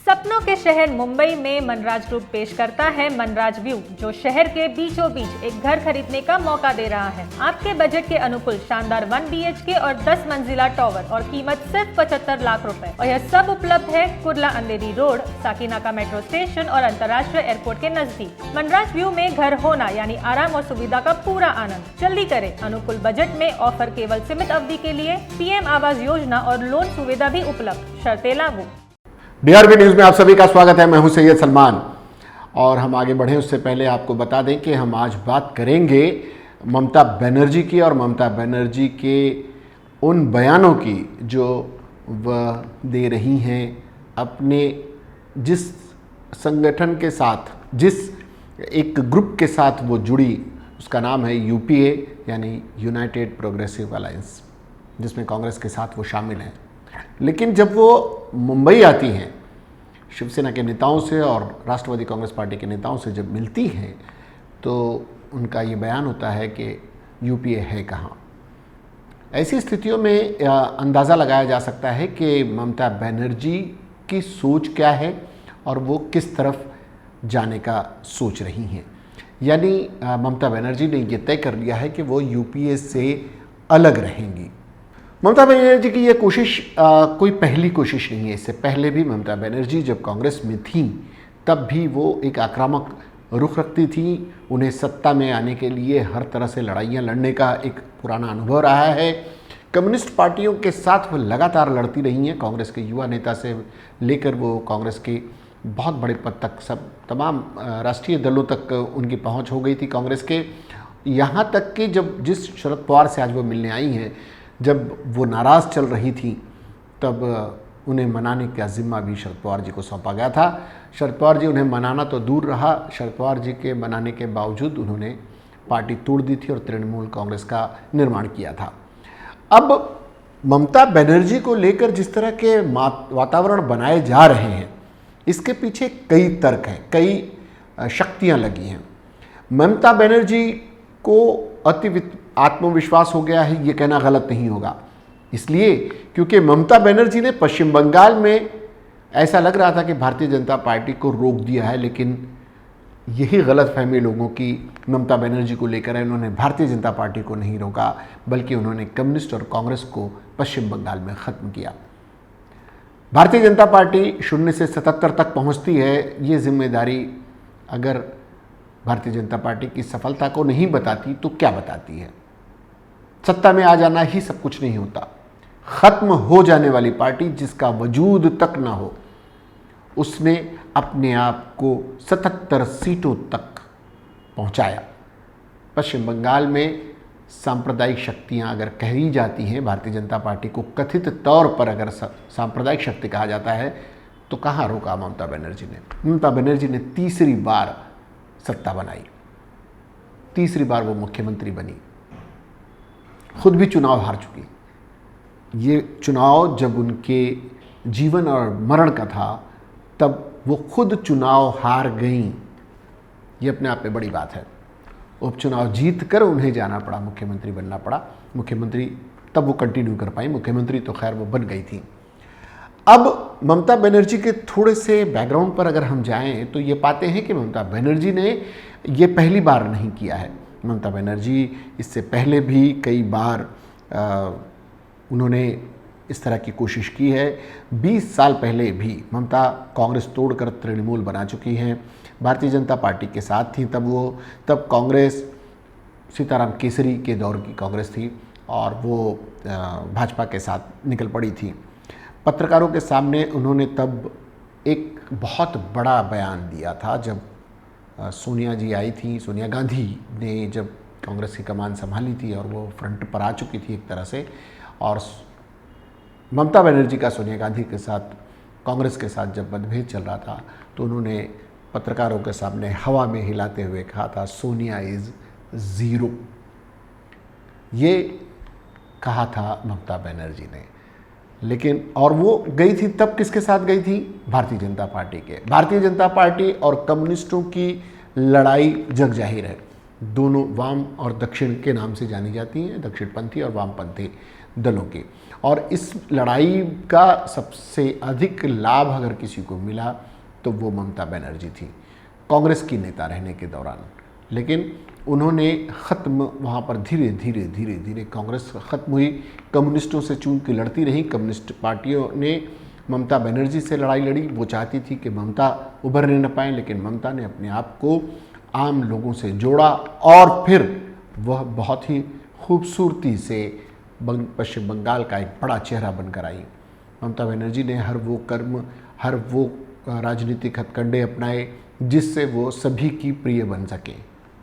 सपनों के शहर मुंबई में मनराज ग्रुप पेश करता है मनराज व्यू, जो शहर के बीचों बीच एक घर खरीदने का मौका दे रहा है। आपके बजट के अनुकूल शानदार 1 BHK और 10 मंजिला टावर और कीमत सिर्फ 75 लाख रुपए। और यह सब उपलब्ध है कुर्ला अंधेरी रोड, साकीनाका मेट्रो स्टेशन और अंतर्राष्ट्रीय एयरपोर्ट के नजदीक। मनराज व्यू में घर होना यानी आराम और सुविधा का पूरा आनंद। जल्दी करें, अनुकूल बजट में ऑफर केवल सीमित अवधि के लिए। PM आवास योजना और लोन सुविधा भी उपलब्ध, शर्तें लागू। DRB न्यूज में आप सभी का स्वागत है। मैं हूं सैयद सलमान और हम आगे बढ़ें उससे पहले आपको बता दें कि हम आज बात करेंगे ममता बनर्जी की और ममता बनर्जी के उन बयानों की जो वह दे रही हैं अपने जिस संगठन के साथ, जिस एक ग्रुप के साथ वो जुड़ी, उसका नाम है UPA यानी यूनाइटेड प्रोग्रेसिव अलायंस, जिसमें कांग्रेस के साथ वो शामिल हैं। लेकिन जब वो मुंबई आती हैं शिवसेना के नेताओं से और राष्ट्रवादी कांग्रेस पार्टी के नेताओं से जब मिलती हैं तो उनका ये बयान होता है कि UPA है कहाँ। ऐसी स्थितियों में अंदाज़ा लगाया जा सकता है कि ममता बनर्जी की सोच क्या है और वो किस तरफ जाने का सोच रही हैं। यानी ममता बनर्जी ने ये तय कर लिया है कि वो UPA से अलग रहेंगी। ममता बनर्जी की ये कोशिश कोई पहली कोशिश नहीं है। इससे पहले भी ममता बनर्जी जब कांग्रेस में थी तब भी वो एक आक्रामक रुख रखती थी। उन्हें सत्ता में आने के लिए हर तरह से लड़ाइयाँ लड़ने का एक पुराना अनुभव रहा है। कम्युनिस्ट पार्टियों के साथ वो लगातार लड़ती रही हैं। कांग्रेस के युवा नेता से लेकर वो कांग्रेस के बहुत बड़े पद तक, सब तमाम राष्ट्रीय दलों तक उनकी पहुँच हो गई थी कांग्रेस के। यहाँ तक कि जब जिस शरद पवार से आज वो मिलने आई हैं, जब वो नाराज़ चल रही थी तब उन्हें मनाने का जिम्मा भी शरद पवार जी को सौंपा गया था। शरद पवार जी उन्हें मनाना तो दूर रहा, शरद पवार जी के मनाने के बावजूद उन्होंने पार्टी तोड़ दी थी और तृणमूल कांग्रेस का निर्माण किया था। अब ममता बनर्जी को लेकर जिस तरह के वातावरण बनाए जा रहे हैं, इसके पीछे कई तर्क हैं, कई शक्तियाँ लगी हैं। ममता बनर्जी को अति आत्मविश्वास हो गया है, ये कहना गलत नहीं होगा, इसलिए क्योंकि ममता बनर्जी ने पश्चिम बंगाल में ऐसा लग रहा था कि भारतीय जनता पार्टी को रोक दिया है, लेकिन यही गलतफहमी लोगों की ममता बनर्जी को लेकर है। उन्होंने भारतीय जनता पार्टी को नहीं रोका, बल्कि उन्होंने कम्युनिस्ट और कांग्रेस को पश्चिम बंगाल में ख़त्म किया। भारतीय जनता पार्टी 0 से 77 तक पहुँचती है। ये जिम्मेदारी अगर भारतीय जनता पार्टी की सफलता को नहीं बताती तो क्या बताती है? सत्ता में आ जाना ही सब कुछ नहीं होता। खत्म हो जाने वाली पार्टी, जिसका वजूद तक ना हो, उसने अपने आप को 77 सीटों तक पहुंचाया। पश्चिम बंगाल में सांप्रदायिक शक्तियां अगर कही जाती हैं, भारतीय जनता पार्टी को कथित तौर पर अगर सांप्रदायिक शक्ति कहा जाता है, तो कहाँ रोका ममता बनर्जी ने? ममता बनर्जी ने तीसरी बार सत्ता बनाई, तीसरी बार वो मुख्यमंत्री बनी, खुद भी चुनाव हार चुकी। ये चुनाव जब उनके जीवन और मरण का था, तब वो खुद चुनाव हार गईं। ये अपने आप में बड़ी बात है। उपचुनाव जीत कर उन्हें जाना पड़ा, मुख्यमंत्री बनना पड़ा। मुख्यमंत्री तब वो कंटिन्यू कर पाई, मुख्यमंत्री तो खैर वो बन गई थी। अब ममता बनर्जी के थोड़े से बैकग्राउंड पर अगर हम जाएं तो ये पाते हैं कि ममता बनर्जी ने ये पहली बार नहीं किया है। ममता बनर्जी इससे पहले भी कई बार उन्होंने इस तरह की कोशिश की है। 20 साल पहले भी ममता कांग्रेस तोड़कर तृणमूल बना चुकी हैं। भारतीय जनता पार्टी के साथ थी तब कांग्रेस सीताराम केसरी के दौर की कांग्रेस थी और वो भाजपा के साथ निकल पड़ी थी। पत्रकारों के सामने उन्होंने तब एक बहुत बड़ा बयान दिया था जब सोनिया जी आई थी। सोनिया गांधी ने जब कांग्रेस की कमान संभाली थी और वो फ्रंट पर आ चुकी थी एक तरह से, और ममता बनर्जी का सोनिया गांधी के साथ, कांग्रेस के साथ जब मतभेद चल रहा था, तो उन्होंने पत्रकारों के सामने हवा में हिलाते हुए कहा था, सोनिया इज़ ज़ीरो। ये कहा था ममता बनर्जी ने। लेकिन और वो गई थी तब किसके साथ गई थी? भारतीय जनता पार्टी के। भारतीय जनता पार्टी और कम्युनिस्टों की लड़ाई जग जाहिर है। दोनों वाम और दक्षिण के नाम से जानी जाती हैं, दक्षिणपंथी और वामपंथी दलों के। और इस लड़ाई का सबसे अधिक लाभ अगर किसी को मिला तो वो ममता बनर्जी थी कांग्रेस की नेता रहने के दौरान। लेकिन उन्होंने ख़त्म वहाँ पर धीरे धीरे धीरे धीरे कांग्रेस ख़त्म हुई, कम्युनिस्टों से चूंकि लड़ती रही, कम्युनिस्ट पार्टियों ने ममता बनर्जी से लड़ाई लड़ी। वो चाहती थी कि ममता उभरने न पाएँ, लेकिन ममता ने अपने आप को आम लोगों से जोड़ा और फिर वह बहुत ही खूबसूरती से पश्चिम बंगाल का एक बड़ा चेहरा बनकर आई। ममता बनर्जी ने हर वो कर्म, हर वो राजनीतिक हथकंडे अपनाए जिससे वो सभी की प्रिय बन सके।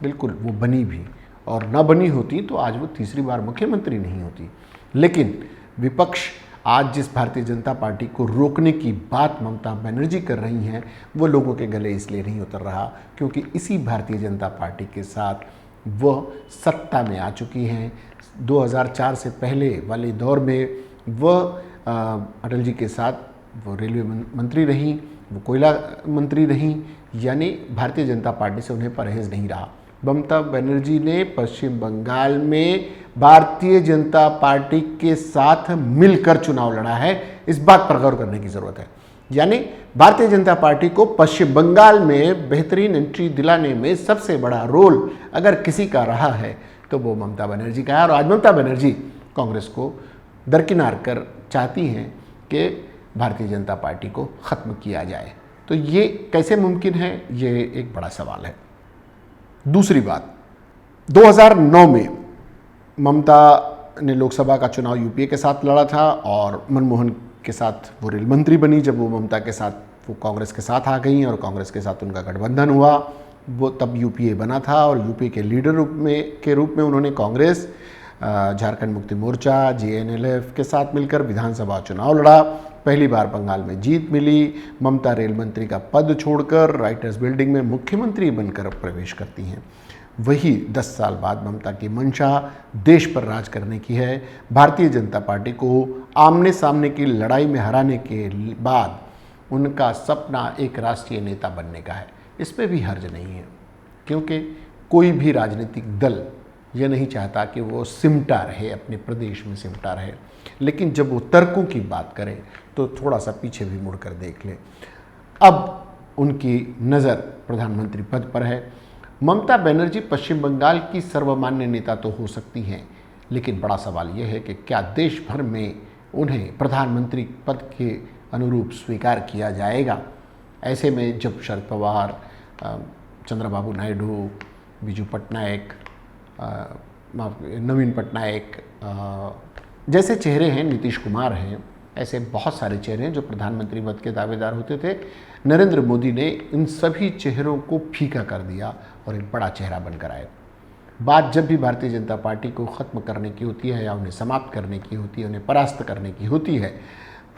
बिल्कुल वो बनी भी, और न बनी होती तो आज वो तीसरी बार मुख्यमंत्री नहीं होती। लेकिन विपक्ष आज जिस भारतीय जनता पार्टी को रोकने की बात ममता बनर्जी कर रही हैं, वो लोगों के गले इसलिए नहीं उतर रहा क्योंकि इसी भारतीय जनता पार्टी के साथ वह सत्ता में आ चुकी हैं। 2004 से पहले वाले दौर में वह अटल जी के साथ वो रेलवे मंत्री रहीं, वो कोयला मंत्री रहीं, यानी भारतीय जनता पार्टी से उन्हें परहेज नहीं रहा। ममता बनर्जी ने पश्चिम बंगाल में भारतीय जनता पार्टी के साथ मिलकर चुनाव लड़ा है, इस बात पर गौर करने की ज़रूरत है। यानी भारतीय जनता पार्टी को पश्चिम बंगाल में बेहतरीन एंट्री दिलाने में सबसे बड़ा रोल अगर किसी का रहा है तो वो ममता बनर्जी का है। और आज ममता बनर्जी कांग्रेस को दरकिनार कर चाहती हैं कि भारतीय जनता पार्टी को ख़त्म किया जाए। तो ये कैसे मुमकिन है, ये एक बड़ा सवाल है। दूसरी बात, 2009 में ममता ने लोकसभा का चुनाव यूपीए के साथ लड़ा था और मनमोहन के साथ वो रेल मंत्री बनी। जब वो ममता के साथ वो कांग्रेस के साथ आ गई और कांग्रेस के साथ उनका गठबंधन हुआ, वो तब यूपीए बना था और यूपीए के लीडर के रूप में उन्होंने कांग्रेस, झारखंड मुक्ति मोर्चा, जेएनएलएफ के साथ मिलकर विधानसभा चुनाव लड़ा। पहली बार बंगाल में जीत मिली। ममता रेल मंत्री का पद छोड़कर राइटर्स बिल्डिंग में मुख्यमंत्री बनकर प्रवेश करती हैं। वही 10 साल बाद ममता की मंशा देश पर राज करने की है। भारतीय जनता पार्टी को आमने सामने की लड़ाई में हराने के बाद उनका सपना एक राष्ट्रीय नेता बनने का है। इसमें भी हर्ज नहीं है, क्योंकि कोई भी राजनीतिक दल ये नहीं चाहता कि वो सिमटा रहे, अपने प्रदेश में सिमटा रहे। लेकिन जब वो तर्कों की बात करें तो थोड़ा सा पीछे भी मुड़कर देख लें। अब उनकी नज़र प्रधानमंत्री पद पर है। ममता बनर्जी पश्चिम बंगाल की सर्वमान्य नेता तो हो सकती हैं, लेकिन बड़ा सवाल यह है कि क्या देश भर में उन्हें प्रधानमंत्री पद के अनुरूप स्वीकार किया जाएगा। ऐसे में जब शरद पवार, चंद्रबाबू नायडू, बीजू पटनायक, नवीन पटनायक जैसे चेहरे हैं, नीतीश कुमार हैं, ऐसे बहुत सारे चेहरे हैं जो प्रधानमंत्री पद के दावेदार होते थे। नरेंद्र मोदी ने इन सभी चेहरों को फीका कर दिया और एक बड़ा चेहरा बनकर आए। बात जब भी भारतीय जनता पार्टी को ख़त्म करने की होती है या उन्हें समाप्त करने की होती है, उन्हें परास्त करने की होती है,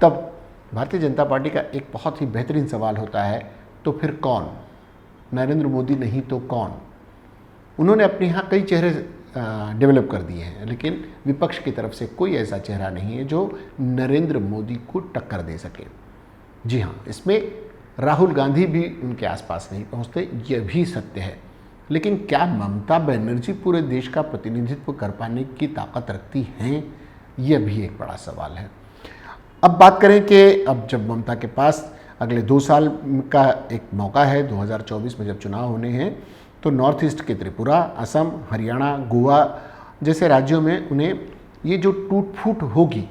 तब भारतीय जनता पार्टी का एक बहुत ही बेहतरीन सवाल होता है, तो फिर कौन? नरेंद्र मोदी नहीं तो कौन? उन्होंने अपने यहाँ कई चेहरे डेवलप कर दिए हैं, लेकिन विपक्ष की तरफ से कोई ऐसा चेहरा नहीं है जो नरेंद्र मोदी को टक्कर दे सके। जी हाँ, इसमें राहुल गांधी भी उनके आसपास नहीं पहुँचते, यह भी सत्य है। लेकिन क्या ममता बनर्जी पूरे देश का प्रतिनिधित्व कर पाने की ताकत रखती हैं, यह भी एक बड़ा सवाल है। अब बात करें कि अब जब ममता के पास अगले 2 साल का एक मौका है, 2024 में जब चुनाव होने हैं, तो नॉर्थ ईस्ट के त्रिपुरा, असम, हरियाणा, गोवा जैसे राज्यों में उन्हें ये जो टूट फूट होगी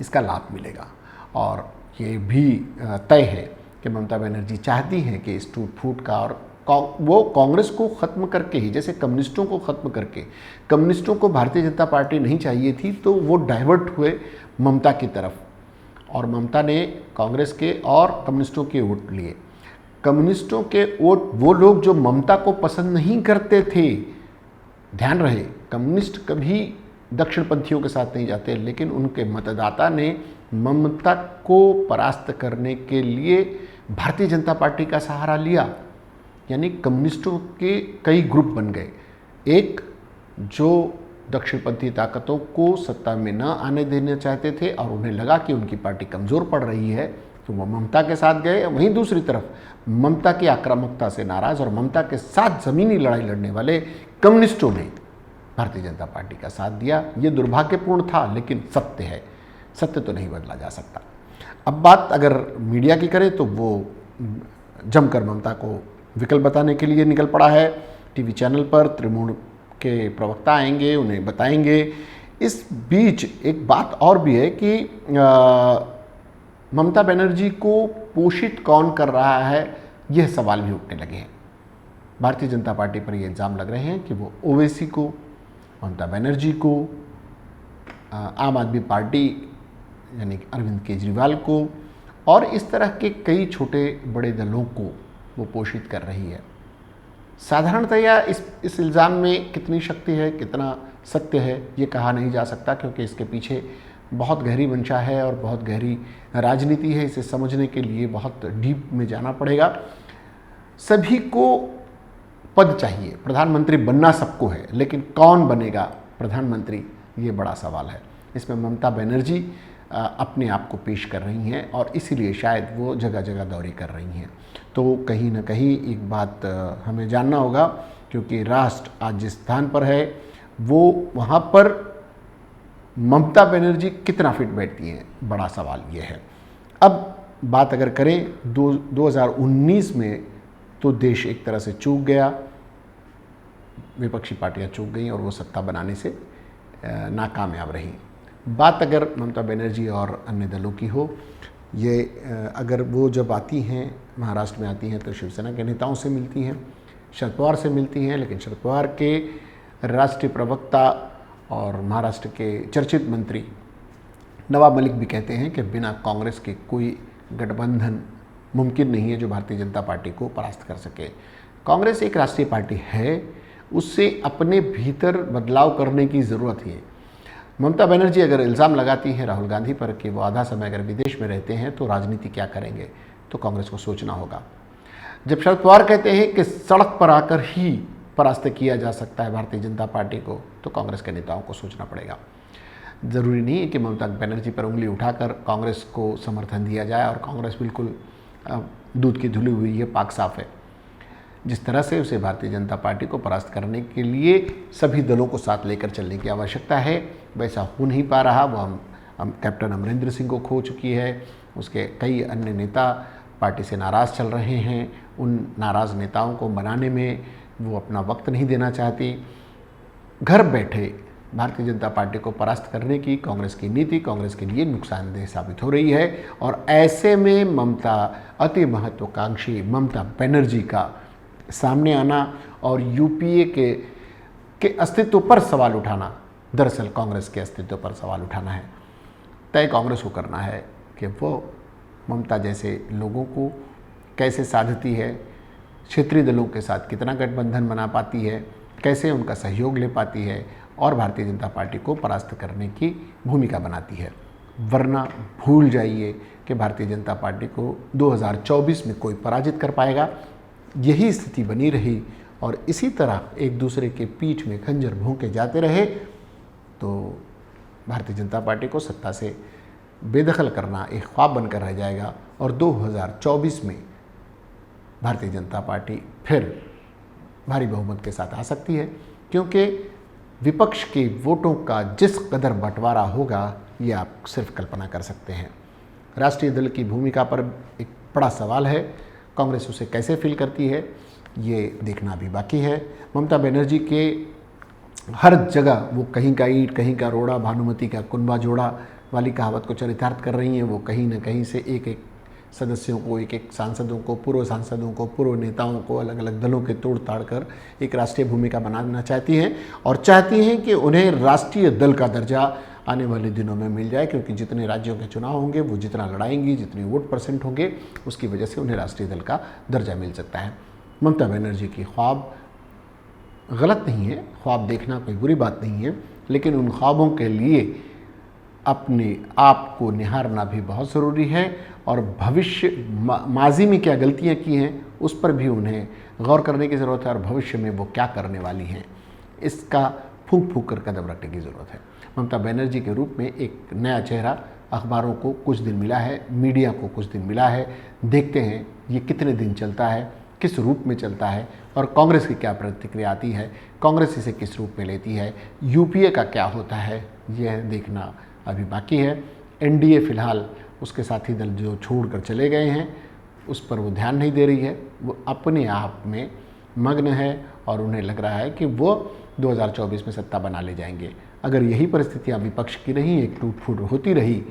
इसका लाभ मिलेगा। और ये भी तय है कि ममता बनर्जी चाहती हैं कि इस टूट फूट का और वो कांग्रेस को ख़त्म करके ही, जैसे कम्युनिस्टों को ख़त्म करके, कम्युनिस्टों को भारतीय जनता पार्टी नहीं चाहिए थी तो वो डाइवर्ट हुए ममता की तरफ, और ममता ने कांग्रेस के और कम्युनिस्टों के वोट लिए। कम्युनिस्टों के वोट वो लोग जो ममता को पसंद नहीं करते थे, ध्यान रहे कम्युनिस्ट कभी दक्षिणपंथियों के साथ नहीं जाते, लेकिन उनके मतदाता ने ममता को परास्त करने के लिए भारतीय जनता पार्टी का सहारा लिया। यानी कम्युनिस्टों के कई ग्रुप बन गए। एक जो दक्षिणपंथी ताकतों को सत्ता में न आने देना चाहते थे और उन्हें लगा कि उनकी पार्टी कमज़ोर पड़ रही है, तो वो ममता के साथ गए। वहीं दूसरी तरफ ममता की आक्रामकता से नाराज़ और ममता के साथ ज़मीनी लड़ाई लड़ने वाले कम्युनिस्टों ने भारतीय जनता पार्टी का साथ दिया। ये दुर्भाग्यपूर्ण था, लेकिन सत्य है, सत्य तो नहीं बदला जा सकता। अब बात अगर मीडिया की करें तो वो जमकर ममता को विकल्प बताने के लिए निकल पड़ा है। टीवी चैनल पर तृणमूल के प्रवक्ता आएंगे, उन्हें बताएंगे। इस बीच एक बात और भी है कि ममता बनर्जी को पोषित कौन कर रहा है, यह सवाल भी उठने लगे हैं। भारतीय जनता पार्टी पर ये इल्ज़ाम लग रहे हैं कि वो ओवैसी को, ममता बनर्जी को, आम आदमी पार्टी यानी अरविंद केजरीवाल को और इस तरह के कई छोटे बड़े दलों को वो पोषित कर रही है। साधारणतया इस इल्ज़ाम में कितनी शक्ति है, कितना सत्य है, ये कहा नहीं जा सकता, क्योंकि इसके पीछे बहुत गहरी मंशा है और बहुत गहरी राजनीति है। इसे समझने के लिए बहुत डीप में जाना पड़ेगा। सभी को पद चाहिए, प्रधानमंत्री बनना सबको है, लेकिन कौन बनेगा प्रधानमंत्री, ये बड़ा सवाल है। इसमें ममता बनर्जी अपने आप को पेश कर रही हैं और इसीलिए शायद वो जगह जगह दौरे कर रही हैं। तो कहीं ना कहीं एक बात हमें जानना होगा, क्योंकि राष्ट्र आज जिस स्थान पर है वो वहाँ पर ममता बनर्जी कितना फिट बैठती हैं, बड़ा सवाल ये है। अब बात अगर करें 2019 में, तो देश एक तरह से चूक गया, विपक्षी पार्टियां चूक गईं और वो सत्ता बनाने से नाकामयाब रहीं। बात अगर ममता बनर्जी और अन्य दलों की हो, ये अगर वो जब आती हैं, महाराष्ट्र में आती हैं, तो शिवसेना के नेताओं से मिलती हैं, शरद पवार से मिलती हैं, लेकिन शरद पवार के राष्ट्रीय प्रवक्ता और महाराष्ट्र के चर्चित मंत्री नवाब मलिक भी कहते हैं कि बिना कांग्रेस के कोई गठबंधन मुमकिन नहीं है जो भारतीय जनता पार्टी को परास्त कर सके। कांग्रेस एक राष्ट्रीय पार्टी है, उससे अपने भीतर बदलाव करने की ज़रूरत है। ममता बनर्जी अगर इल्ज़ाम लगाती हैं राहुल गांधी पर कि वो आधा समय अगर विदेश में रहते हैं तो राजनीति क्या करेंगे, तो कांग्रेस को सोचना होगा। जब शरद पवार कहते हैं कि सड़क पर आकर ही परास्त किया जा सकता है भारतीय जनता पार्टी को, तो कांग्रेस के नेताओं को सोचना पड़ेगा। ज़रूरी नहीं है कि ममता बनर्जी पर उंगली उठाकर कांग्रेस को समर्थन दिया जाए और कांग्रेस बिल्कुल दूध की धुली हुई है, पाक साफ है। जिस तरह से उसे भारतीय जनता पार्टी को परास्त करने के लिए सभी दलों को साथ लेकर चलने की आवश्यकता है, वैसा हो नहीं पा रहा। वो हम कैप्टन अमरिंदर सिंह को खो चुकी है, उसके कई अन्य नेता पार्टी से नाराज़ चल रहे हैं। उन नाराज़ नेताओं को बनाने में वो अपना वक्त नहीं देना चाहती। घर बैठे भारतीय जनता पार्टी को परास्त करने की कांग्रेस की नीति कांग्रेस के लिए नुकसानदेह साबित हो रही है और ऐसे में ममता अति महत्वाकांक्षी ममता बनर्जी का सामने आना और यूपीए के अस्तित्व पर सवाल उठाना, दरअसल कांग्रेस के अस्तित्व पर सवाल उठाना है। तय कांग्रेस को करना है कि वो ममता जैसे लोगों को कैसे साधती है, क्षेत्रीय दलों के साथ कितना गठबंधन बना पाती है, कैसे उनका सहयोग ले पाती है और भारतीय जनता पार्टी को परास्त करने की भूमिका बनाती है। वरना भूल जाइए कि भारतीय जनता पार्टी को 2024 में कोई पराजित कर पाएगा। यही स्थिति बनी रही और इसी तरह एक दूसरे के पीठ में खंजर भोंके जाते रहे तो भारतीय जनता पार्टी को सत्ता से बेदखल करना एक ख्वाब बनकर रह जाएगा और 2024 में भारतीय जनता पार्टी फिर भारी बहुमत के साथ आ सकती है, क्योंकि विपक्ष के वोटों का जिस कदर बंटवारा होगा ये आप सिर्फ कल्पना कर सकते हैं। राष्ट्रीय दल की भूमिका पर एक बड़ा सवाल है, कांग्रेस उसे कैसे फील करती है ये देखना भी बाकी है। ममता बनर्जी के हर जगह वो कहीं का ईंट कहीं का रोड़ा, भानुमति का कुनबा जोड़ा वाली कहावत को चरितार्थ कर रही हैं। वो कहीं ना कहीं से एक एक सदस्यों को, एक एक सांसदों को, पूर्व सांसदों को, पूर्व नेताओं को अलग अलग दलों के तोड़ ताड़ कर एक राष्ट्रीय भूमिका बनाना चाहती हैं और चाहती हैं कि उन्हें राष्ट्रीय दल का दर्जा आने वाले दिनों में मिल जाए, क्योंकि जितने राज्यों के चुनाव होंगे वो जितना लड़ाएंगी, जितने वोट परसेंट होंगे उसकी वजह से उन्हें राष्ट्रीय दल का दर्जा मिल सकता है। ममता बनर्जी की ख्वाब गलत नहीं है, ख्वाब देखना कोई बुरी बात नहीं है, लेकिन उन ख्वाबों के लिए अपने आप को निहारना भी बहुत ज़रूरी है और भविष्य माजी में क्या गलतियां की हैं उस पर भी उन्हें गौर करने की ज़रूरत है और भविष्य में वो क्या करने वाली हैं इसका फूंक फूंक कर कदम रखने की ज़रूरत है। ममता बनर्जी के रूप में एक नया चेहरा अखबारों को कुछ दिन मिला है, मीडिया को कुछ दिन मिला है, देखते हैं ये कितने दिन चलता है किस रूप में चलता है और कांग्रेस की क्या प्रतिक्रिया आती है, कांग्रेस इसे किस रूप में लेती है, यूपीए का क्या होता है, यह देखना अभी बाकी है। एनडीए फिलहाल उसके साथी दल जो छोड़कर चले गए हैं उस पर वो ध्यान नहीं दे रही है, वो अपने आप में मग्न है और उन्हें लग रहा है कि वो 2024 में सत्ता बना ले जाएंगे। अगर यही परिस्थितियां विपक्ष की रही, एक टूट फूट होती रही,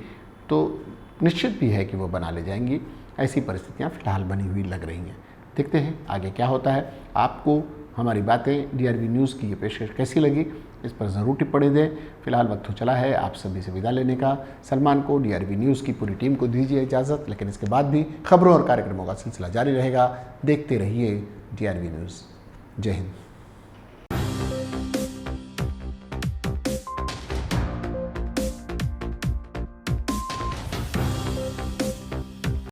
तो निश्चित भी है कि वो बना ले जाएंगी। ऐसी परिस्थितियां फिलहाल बनी हुई लग रही हैं। देखते हैं आगे क्या होता है। आपको हमारी बातें डीआरवी न्यूज़ की ये पेशकश कैसी लगी, इस पर ज़रूर टिप्पणी दें। फिलहाल वक्त हो चला है आप सभी से विदा लेने का। सलमान को, डीआरवी न्यूज़ की पूरी टीम को दीजिए इजाज़त, लेकिन इसके बाद भी खबरों और कार्यक्रमों का सिलसिला जारी रहेगा। देखते रहिए डीआरवी न्यूज़। जय हिंद।